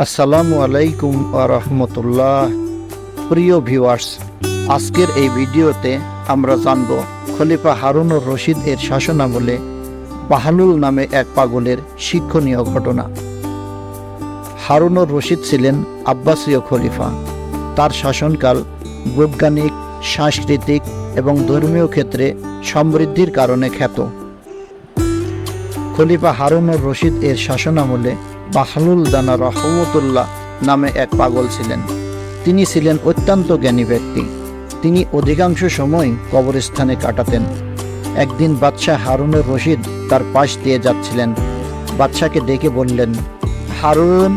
আসসালামু আলাইকুম ওয়া রাহমাতুল্লাহ। প্রিয় ভিউয়ার্স, আজকের এই ভিডিওতে আমরা জানব খলিফা হারুনুর রশিদ এর শাসনামলে বাহলুল নামে এক পাগলের শিক্ষণীয় ঘটনা। হারুনুর রশিদ ছিলেন আব্বাসীয় খলিফা। তার শাসনকাল বৈজ্ঞানিক, সাংস্কৃতিক এবং ধর্মীয় ক্ষেত্রে সমৃদ্ধির কারণে খ্যাত। খলিফা হারুনুর রশিদ এর শাসনামলে বাহলুল দানা রহমতুল্লাহ নামে এক পাগল ছিলেন। তিনি ছিলেন অত্যন্ত জ্ঞানী ব্যক্তি। তিনি অধিকাংশ সময় কবরস্থানে কাটাতেন। একদিন বাদশাহ হারুনুর রশিদ তার পাশ দিয়ে যাচ্ছিলেন। বাদশাকে ডেকে বললেন, হারুন,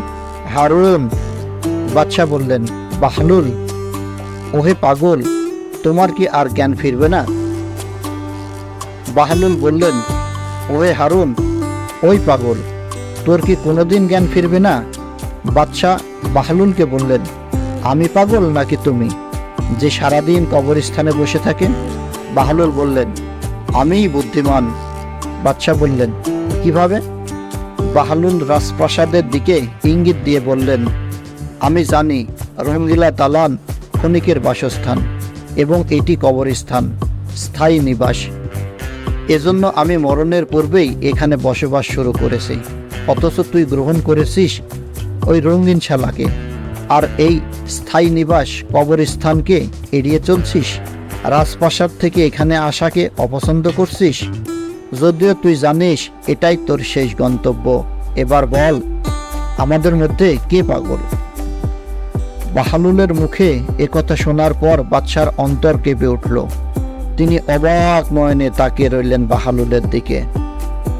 হারুন। বাদশাহ বললেন, বাহলুল। ওহে পাগল, তোমার কি আর জ্ঞান ফিরবে না? বাহলুল বললেন, ওহে হারুন, ওই পাগল, তোর কি কোনোদিন জ্ঞান ফিরবে না? বাদশাহ বাহলুলকে বললেন, আমি পাগল নাকি তুমি, যে সারাদিন কবরস্থানে বসে থাকে? বাহলুল বললেন, আমিই বুদ্ধিমান। বাদশাহ বললেন, কিভাবে? বাহলুল রাজপ্রাসাদের দিকে ইঙ্গিত দিয়ে বললেন, আমি জানি রঙ্গিলা দালান ক্ষণিকের বাসস্থান এবং এটি কবরস্থান, স্থায়ী নিবাস। এজন্য আমি মরণের পূর্বেই এখানে বসবাস শুরু করেছি। অথচ তুই গ্রহণ করেছিস ওই রঙিন শালাকে, আর এই স্থায়ী নিবাস কবরস্থানকে এড়িয়ে চলছিস। রাজপ্রাসাদ থেকে এখানে আসাকে অপছন্দ করছিস। যদিও তুই জানিস এটাই তোর শেষ গন্তব্য। এবার বল, আমাদের মধ্যে কে পাগল? বাহলুলের মুখে একথা শোনার পর বাদশার অন্তর কেঁপে উঠল। তিনি অবাক নয়নে তাকিয়ে রইলেন বাহলুলের দিকে।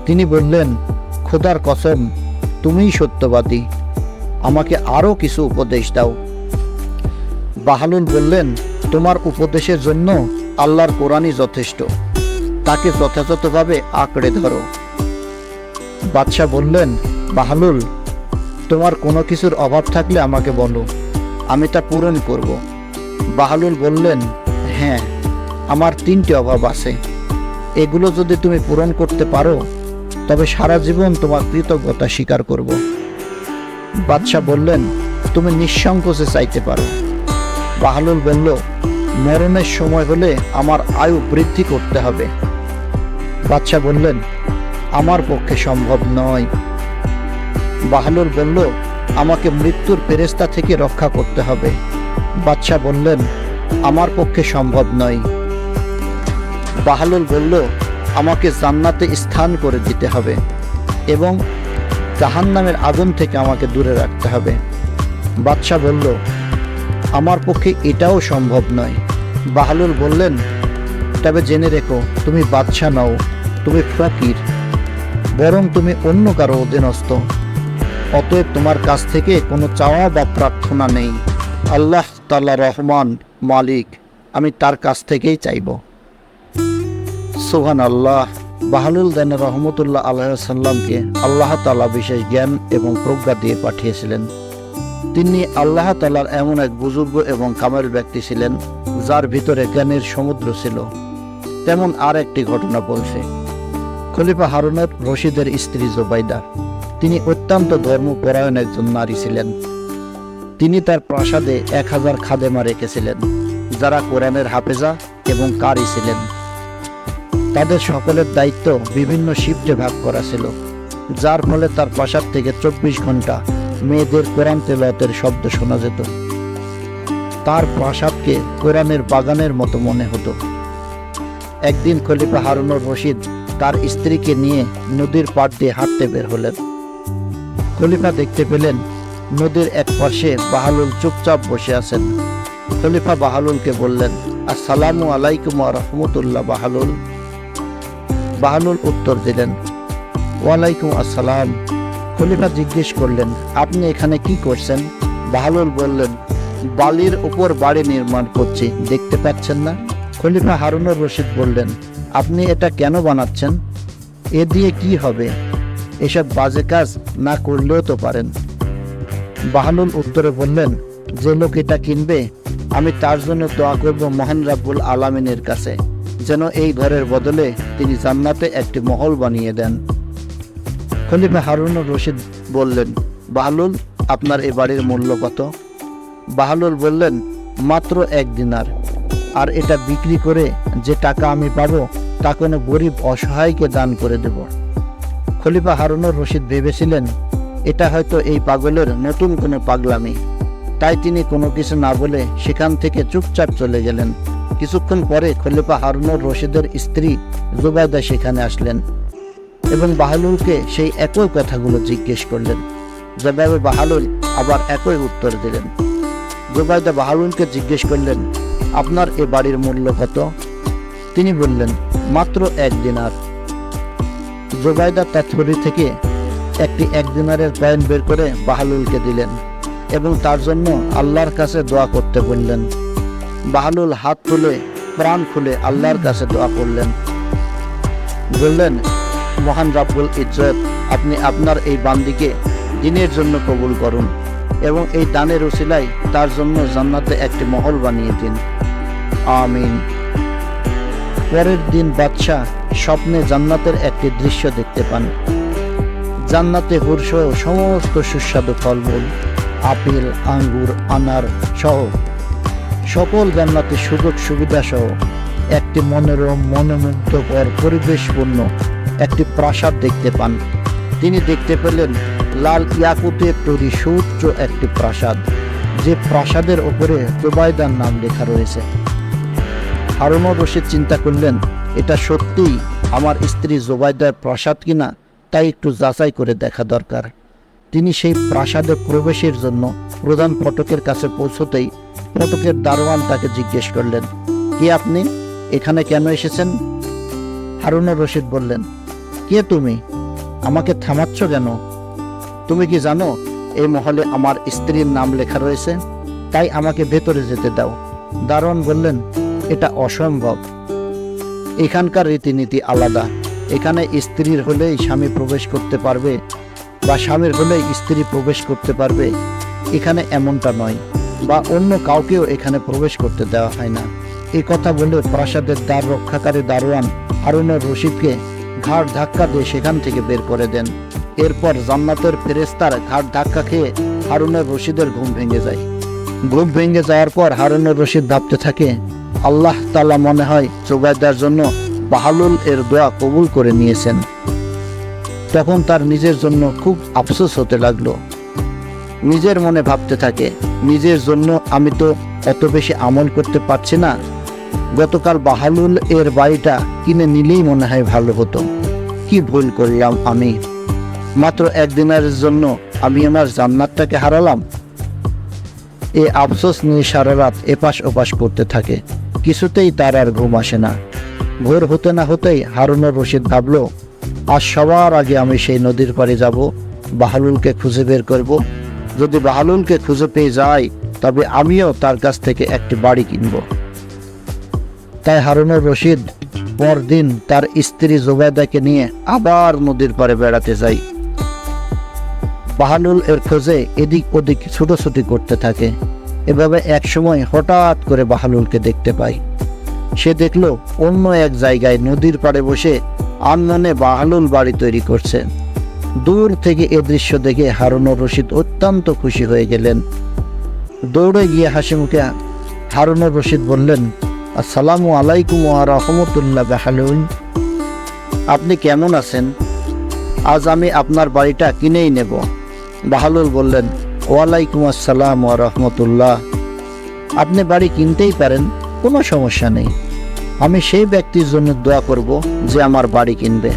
তিনি বললেন, খোদার কসম, তুমিই সত্যবাদী। আমাকে আরও কিছু উপদেশ দাও। বাহলুল বললেন, তোমার উপদেশের জন্য আল্লাহর কোরআনই যথেষ্ট। তাকে যথাযথভাবে আঁকড়ে ধরো। বাদশাহ বললেন, বাহলুল, তোমার কোনো কিছুর অভাব থাকলে আমাকে বলো, আমি তা পূরণ করব। বাহলুল বললেন, হ্যাঁ, আমার 3টি অভাব আছে। এগুলো যদি তুমি পূরণ করতে পারো তবে সারা জীবন তোমার কৃতজ্ঞতা স্বীকার করব। বাদশাহ বললেন, তুমি নিঃসংকোচে চাইতে পারো। বাহলুল বলল, মরণের সময় হলে আমার আয়ু বৃদ্ধি করতে হবে। বাদশাহ বললেন, আমার পক্ষে সম্ভব নয়। বাহলুল বলল, আমাকে মৃত্যুর ফেরেশতা থেকে রক্ষা করতে হবে। বাদশাহ বললেন, আমার পক্ষে সম্ভব নয়। বাহলুল বলল, আমাকে জান্নাতে স্থান করে দিতে হবে এবং জাহান্নামের আগুন থেকে আমাকে দূরে রাখতে হবে। বাদশাহ বলল, আমার পক্ষে এটাও সম্ভব নয়। বাহলুল বললেন, তবে জেনে রেখো, তুমি বাদশাহ নও, তুমি ফকির, বরং তুমি অন্য কারো অধীনস্থ। অতএব তোমার কাছ থেকে কোনো চাওয়া বা প্রার্থনা নেই। আল্লাহ তাআলা রহমান, মালিক, আমি তার কাছ থেকেই চাইব। সুবহানাল্লাহ। বাহলুল দানা রহমতুল্লাহ আলাইহিস সাল্লামকে আল্লাহ তাআলা বিশেষ জ্ঞান এবং প্রজ্ঞা দিয়ে পাঠিয়েছিলেন। তিনি আল্লাহ তাআলার এমন এক বুজুর্গ এবং কামেল ব্যক্তি ছিলেন যার ভিতরে জ্ঞানের সমুদ্র ছিল। তেমন আর একটি ঘটনা বলছে। খলিফা হারুনুর রশিদের স্ত্রী জুবাইদা, তিনি অত্যন্ত ধর্মপরায়ণ একজন নারী ছিলেন। তিনি তার প্রাসাদে 1000 খাদেমা রেখেছিলেন যারা কোরআনের হাফেজা এবং কারি ছিলেন। তাদের সকলের দায়িত্ব বিভিন্ন শিফটে ভাগ করা ছিল, যার ফলে তার প্রাসাদ থেকে 24 ঘন্টা মেয়েদের কোরআন তেলাওয়াতের শব্দ শোনা যেত। তার প্রাসাদকে কোরআনের বাগানের মতো মনে হতো। একদিন খলিফা হারুনুর রশিদ তার স্ত্রীকে নিয়ে নদীর পাড় দিয়ে হাঁটতে বের হলেন। খলিফা দেখতে পেলেন নদীর এক পাশে বাহলুল চুপচাপ বসে আছেন। খলিফা বাহলুলকে বললেন, আসসালামু আলাইকুম ওয়া রাহমাতুল্লাহ বাহলুল। বাহলুল উত্তর দিলেন, ওয়ালাইকুম আসসালাম। খলিফা জিজ্ঞেস করলেন, আপনি এখানে কি করছেন? বাহলুল বললেন, বালির উপর বাড়ি নির্মাণ করছি, দেখতে পাচ্ছেন না? খলিফা হারুনুর রশিদ বললেন, আপনি এটা কেন বানাচ্ছেন? এ দিয়ে কি হবে? এসব বাজে কাজ না করলেও তো পারেন। বাহলুল উত্তরে বললেন, যে লোক এটা কিনবে আমি তার জন্য দোয়া করব মহান রাব্বুল আলামিনের কাছে, যেন এই ঘরের বদলে তিনি জান্নাতে একটি মহল বানিয়ে দেন। খলিফা হারুনুর রশিদ বললেন, বাহলুল, আপনার এ বাড়ির মূল্য কত? বাহলুল বললেন, মাত্র 1 দিনার। আর এটা বিক্রি করে যে টাকা আমি পাবো তা কোনো গরিব অসহায়কে দান করে দেব। খলিফা হারুনুর রশিদ ভেবেছিলেন এটা হয়তো এই পাগলের নতুন কোনো পাগলামি, তাই তিনি কোনো কিছু না বলে সেখান থেকে চুপচাপ চলে গেলেন। কিছুক্ষণ পরে খলিফা হারুনুর রশিদের স্ত্রী জুবাইদা সেখানে আসলেন এবং বাহলুলকে সেই একই কথাগুলো জিজ্ঞেস করলেন। জবাবে বাহলুল আবার একই উত্তর দিলেন। জুবাইদা বাহলুলকে জিজ্ঞেস করলেন, আপনার এ বাড়ির মূল্য কত? তিনি বললেন, মাত্র 1 দিনার। জুবাইদা তার থলি থেকে একটি 1 দিনারের কয়েন বের করে বাহলুলকে দিলেন এবং তার জন্য আল্লাহর কাছে দোয়া করতে বললেন। বাহলুল হাত তুলে প্রাণ খুলে আল্লাহর কাছে দোয়া করলেন, বললেন, মহান রাব্বুল ইজ্জত, আপনি আপনার এই বান্দিকে দিনের জন্য কবুল করুন এবং এই দানের উসিলায় তার জন্য জান্নাতে একটি মহল বানিয়ে দিন, আমিন। পরের দিন বাদশাহ স্বপ্নে জান্নাতের একটি দৃশ্য দেখতে পান। জান্নাতে হুরসহ সমস্ত সুস্বাদু ফলমূল, আপেল, আঙ্গুর, আনার সহ সকল জান্নাতে সুযোগ সুবিধা সহ একটি মনোরম মনোমুগ্ধকর পরিবেশপূর্ণ একটি প্রাসাদ দেখতে পান। তিনি দেখতে পেলেন লাল ইয়াকুতের তৈরি সুউচ্চ একটি প্রাসাদ, যে প্রাসাদের ওপরে জুবাইদার নাম লেখা রয়েছে। হারুনুর রশিদ চিন্তা করলেন, এটা সত্যিই আমার স্ত্রী জুবাইদার প্রাসাদ কিনা তাই একটু যাচাই করে দেখা দরকার। তিনি সেই প্রাসাদে প্রবেশের জন্য প্রধান ফটকের কাছে পৌঁছতেই ফটকের দারোয়ান তাকে জিজ্ঞেস করলেন, কে আপনি? এখানে কেন এসেছেন? হারুনুর রশিদ বললেন, কে তুমি? আমাকে থামাচ্ছ কেন? তুমি কি জানো এই মহলে আমার স্ত্রীর নাম লেখা রয়েছে, তাই আমাকে ভেতরে যেতে দাও। দারোয়ান বললেন, এটা অসম্ভব, এখানকার রীতিনীতি আলাদা। এখানে স্ত্রীর হলেই স্বামী প্রবেশ করতে পারবে বা স্বামীর হলেই স্ত্রী প্রবেশ করতে পারবে, এখানে এমনটা নয়, বা অন্য কাউকেও এখানে প্রবেশ করতে দেওয়া হয় না। এই কথা বলে প্রাসাদের দ্বার রক্ষাকারী দারোয়ান হারুনুর রশিদকে ঘাড় ধাক্কা দিয়ে সেখান থেকে বের করে দেন। এরপর জান্নাতের ফেরেশতার ঘাড় ধাক্কা খেয়ে হারুনুর রশিদের ঘুম ভেঙে যায়। ঘুম ভেঙে যাওয়ার পর হারুনুর রশিদ ভাবতে থাকে, আল্লাহ তাআলা মনে হয় জুবাইদার জন্য বাহলুল এর দোয়া কবুল করে নিয়েছেন। তখন তার নিজের জন্য খুব আফসোস হতে লাগলো। নিজের মনে ভাবতে থাকে, নিজের জন্য আমি তো এত বেশি আমল করতে পারছি না, গতকাল বাহলুল এর বাড়িটা কিনে নিলেই মনে হয় ভালো হতো। কি ভুল করলাম আমি, মাত্র 1 দিনের জন্য আমি আমার জান্নাতটাকে হারালাম। এই আফসোস নিয়ে সারা রাত এপাশ ওপাশ করতে থাকে, কিছুতেই তার আর ঘুম আসে না। ভোর হতে না হতেই হারুনুর রশিদ ভাবল, আজ সবার আগে আমি সেই নদীর পাড়ে যাব, বাহলুলকে খুঁজে বের করব। যদি বাহলুলকে খুঁজে পেয়ে যাই তবে আমিও তার কাছ থেকে একটি বাড়ি কিনব। তাই হারুনুর রশিদ পরদিন তার স্ত্রী জুবাইদাকে নিয়ে আবার নদীর পাড়ে বেড়াতে যায়। বাহলুল এর খোঁজে এদিক ওদিক ছুটোছুটি করতে থাকে। এভাবে এক সময় হঠাৎ করে বাহলুলকে দেখতে পায়। সে দেখল অন্য এক জায়গায় নদীর পাড়ে বসে আনমনে বাহলুল বাড়ি তৈরি করছে। দূর থেকে এ দৃশ্য দেখে হারুনুর রশিদ অত্যন্ত খুশি হয়ে গেলেন। দৌড়ে গিয়ে হাসি মুখে হারুনুর রশিদ বললেন, আসসালামু আলাইকুম ওয়া রাহমাতুল্লাহ বাহলুল, আপনি কেমন আছেন? আজ আমি আপনার বাড়িটা কিনেই নেব। বাহলুল বললেন, ওয়ালাইকুম আসসালাম ওয়া রাহমাতুল্লাহ, আপনি বাড়ি কিনতেই পারেন, কোনো সমস্যা নেই। আমি সেই ব্যক্তির জন্য দোয়া করব যে আমার বাড়ি কিনবে।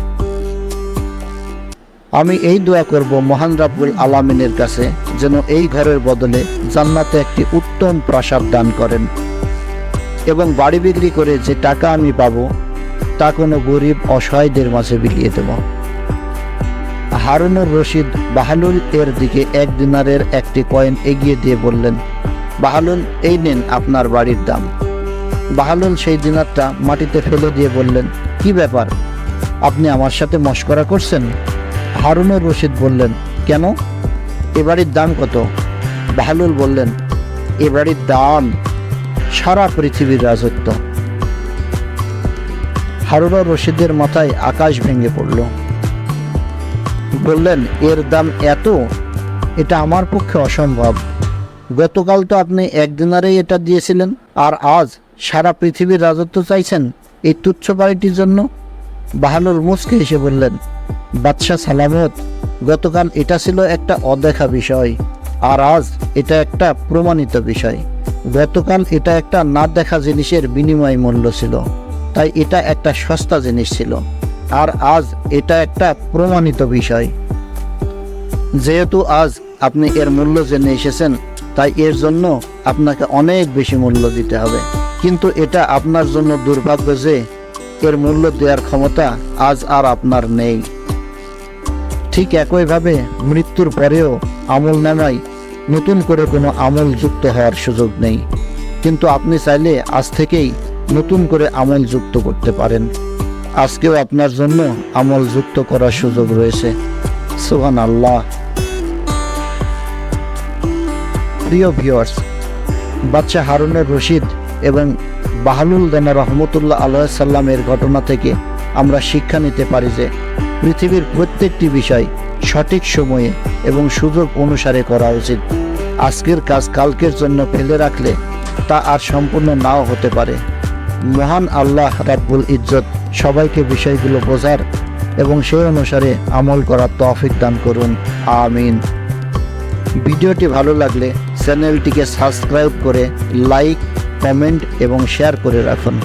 আমি এই দোয়া করব মহান রাব্বুল আলামিনের কাছে যেন এই ঘরের বদলে জান্নাতে একটি উত্তম প্রাসাদ দান করেন এবং বাড়ি বিক্রি করে যে টাকা আমি পাবো তা কোনো গরিব অসহায়দের মাঝে বিলিয়ে দেব। হারুনুর রশিদ বাহলুল এর দিকে 1 দিনারের একটি কয়েন এগিয়ে দিয়ে বললেন, বাহলুল, এই নেন আপনার বাড়ির দাম। বাহলুল সেই দিনারটা মাটিতে ফেলে দিয়ে বললেন, কি ব্যাপার, আপনি আমার সাথে মশকরা করছেন? হারুনুর রশিদ বললেন, কেন, এ বাড়ির দাম কত? বাহলুল বললেন, এ বাড়ির দাম সারা পৃথিবীর রাজত্ব। হারুনুর রশিদের মাথায় আকাশ ভেঙে পড়ল। বললেন, এর দাম এত? এটা আমার পক্ষে অসম্ভব। গতকাল তো আপনি একদিনারেই এটা দিয়েছিলেন, আর আজ সারা পৃথিবীর রাজত্ব চাইছেন এই তুচ্ছ বাড়িটির জন্য। বাহালুল মুচকে এসে বললেন, বাদশাহ সালামত, গতকাল এটা ছিল একটা অদেখা বিষয়, আর আজ এটা একটা প্রমাণিত বিষয়। গতকাল এটা একটা না দেখা জিনিসের বিনিময় মূল্য ছিল, তাই এটা একটা সস্তা জিনিস ছিল, আর আজ এটা একটা প্রমাণিত বিষয়। যেহেতু আজ আপনি এর মূল্য জেনে এসেছেন, তাই এর জন্য আপনাকে অনেক বেশি মূল্য দিতে হবে। কিন্তু এটা আপনার জন্য দুর্ভাগ্য যে এর মূল্য দেওয়ার ক্ষমতা আজ আর আপনার নেই। ঠিক একইভাবে মৃত্যুর পরেও আমল নামায় নতুন করে কোনো আমল যুক্ত হওয়ার সুযোগ নেই, কিন্তু আপনি চাইলে আজ থেকেই নতুন করে আমল যুক্ত করতে পারেন। আজকেও আপনার জন্য আমল যুক্ত করার সুযোগ রয়েছে। সুবহানাল্লাহ। প্রিয় ভিউয়ার্স, বাদশাহ হারুনুর রশিদ এবং বাহলুল দেনা রহমতুল্লাহ আলাইহিস সালামের ঘটনা থেকে আমরা শিক্ষা নিতে পারি যে পৃথিবীর প্রত্যেকটি বিষয় সঠিক সময়ে এবং সুযোগ অনুসারে করা উচিত। আজকের কাজ কালকের জন্য ফেলে রাখলে তা আর সম্পূর্ণ নাও হতে পারে। মহান আল্লাহ রাব্বুল ইজ্জত সবাইকে বিষয়গুলো বোঝার এবং সেই অনুসারে আমল করার তৌফিক দান করুন। আমিন। ভিডিওটি ভালো লাগলে চ্যানেলটিকে সাবস্ক্রাইব করে লাইক, কমেন্ট এবং শেয়ার করে রাখুন।